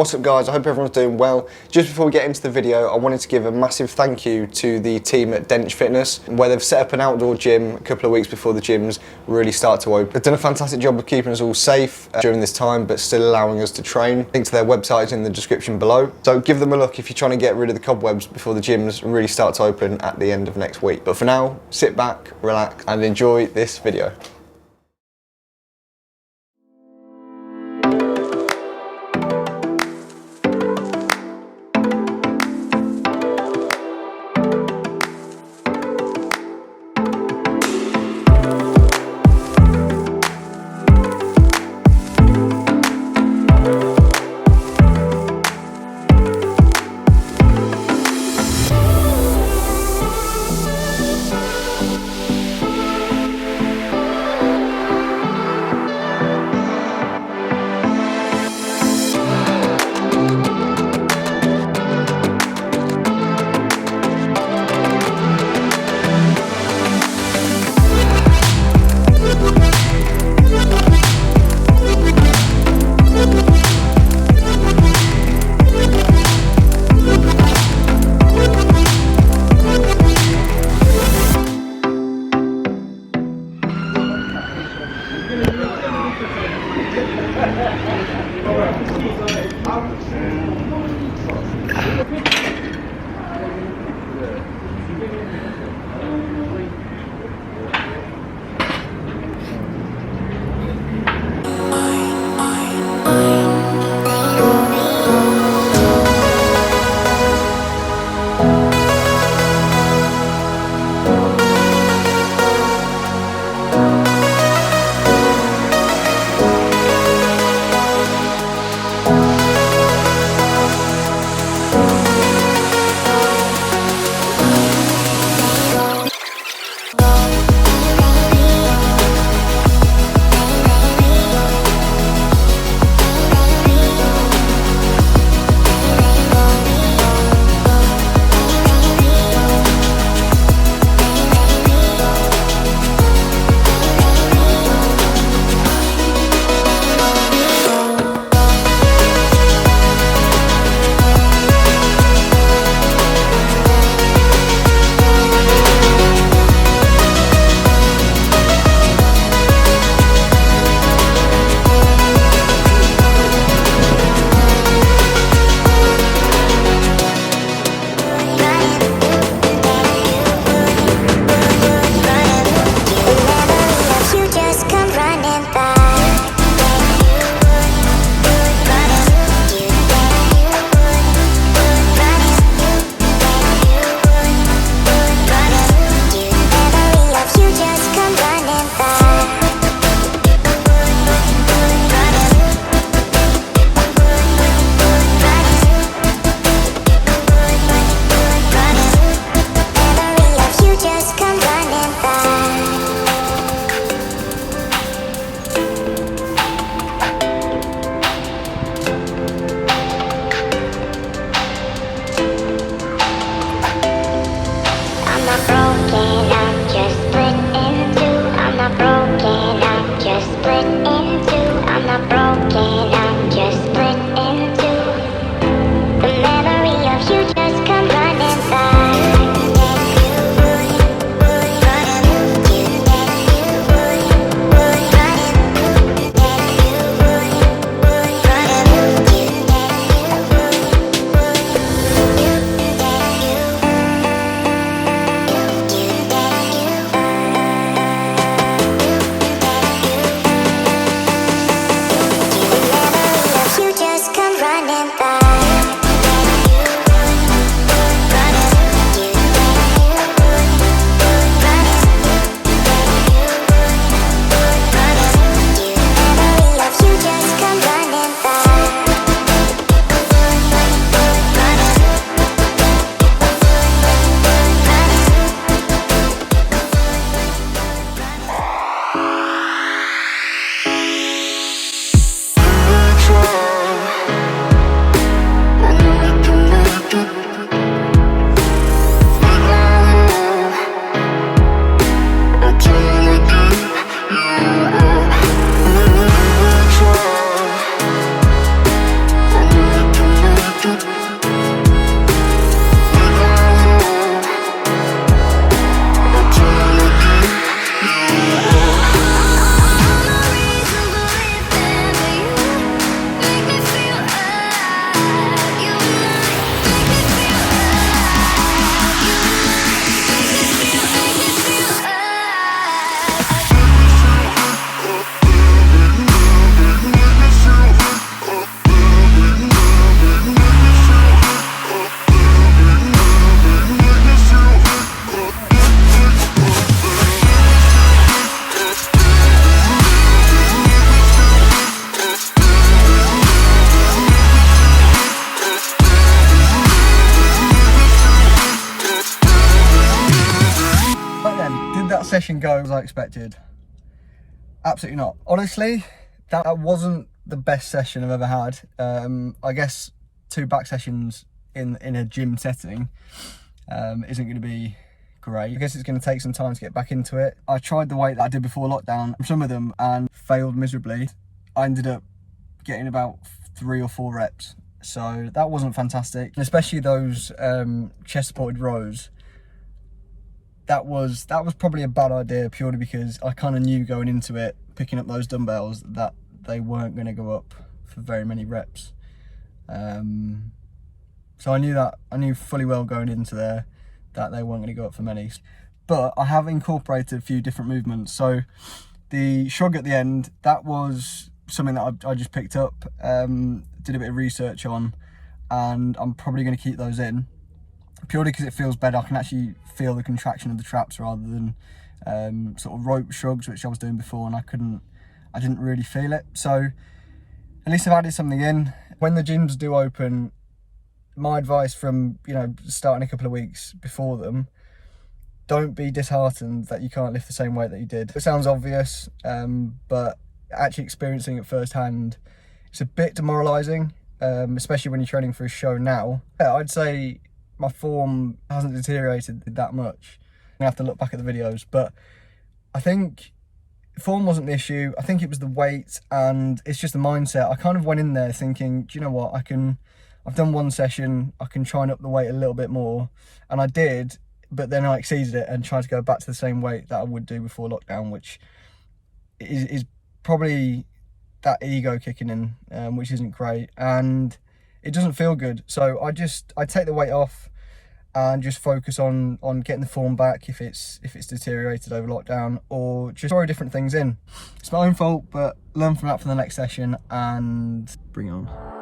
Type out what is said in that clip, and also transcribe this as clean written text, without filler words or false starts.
What's up guys, I hope everyone's doing well. Just before we get into the video, I wanted to give a massive thank you to the team at Dench Fitness, where they've set up an outdoor gym a couple of weeks before the gyms really start to open. They've done a fantastic job of keeping us all safe during this time, but still allowing us to train. Link to their website is in the description below. So give them a look if you're trying to get rid of the cobwebs before the gyms really start to open at the end of next week. But for now, sit back, relax, and enjoy this video. session go as I expected? Absolutely not. Honestly, that wasn't the best session I've ever had. I guess 2 back sessions in a gym setting isn't going to be great. I guess it's going to take some time to get back into it. I tried the weight that I did before lockdown, some of them, and failed miserably. I ended up getting about 3 or 4 reps, so that wasn't fantastic. Especially those chest supported rows. That was probably a bad idea, purely because I kind of knew going into it, picking up those dumbbells, that they weren't going to go up for very many reps. So I knew fully well going into there that they weren't going to go up for many. But I have incorporated a few different movements. So the shrug at the end, that was something that I just picked up, did a bit of research on, and I'm probably going to keep those in. Purely because it feels better. I can actually feel the contraction of the traps rather than sort of rope shrugs, which I was doing before, and I didn't really feel it. So at least I've added something in. When the gyms do open, my advice from, you know, starting a couple of weeks before them, don't be disheartened that you can't lift the same weight that you did. It sounds obvious, but actually experiencing it firsthand, it's a bit demoralising, especially when you're training for a show now. I'd say my form hasn't deteriorated that much. I'm gonna have to look back at the videos, but I think form wasn't the issue. I think it was the weight, and it's just the mindset. I kind of went in there thinking, do you know what, I've done 1 session, I can try and up the weight a little bit more, and I did, but then I exceeded it and tried to go back to the same weight that I would do before lockdown, which is probably that ego kicking in, which isn't great, and it doesn't feel good. So I take the weight off and just focus on getting the form back if it's deteriorated over lockdown, or just throw different things in. It's my own fault, but learn from that for the next session and bring it on.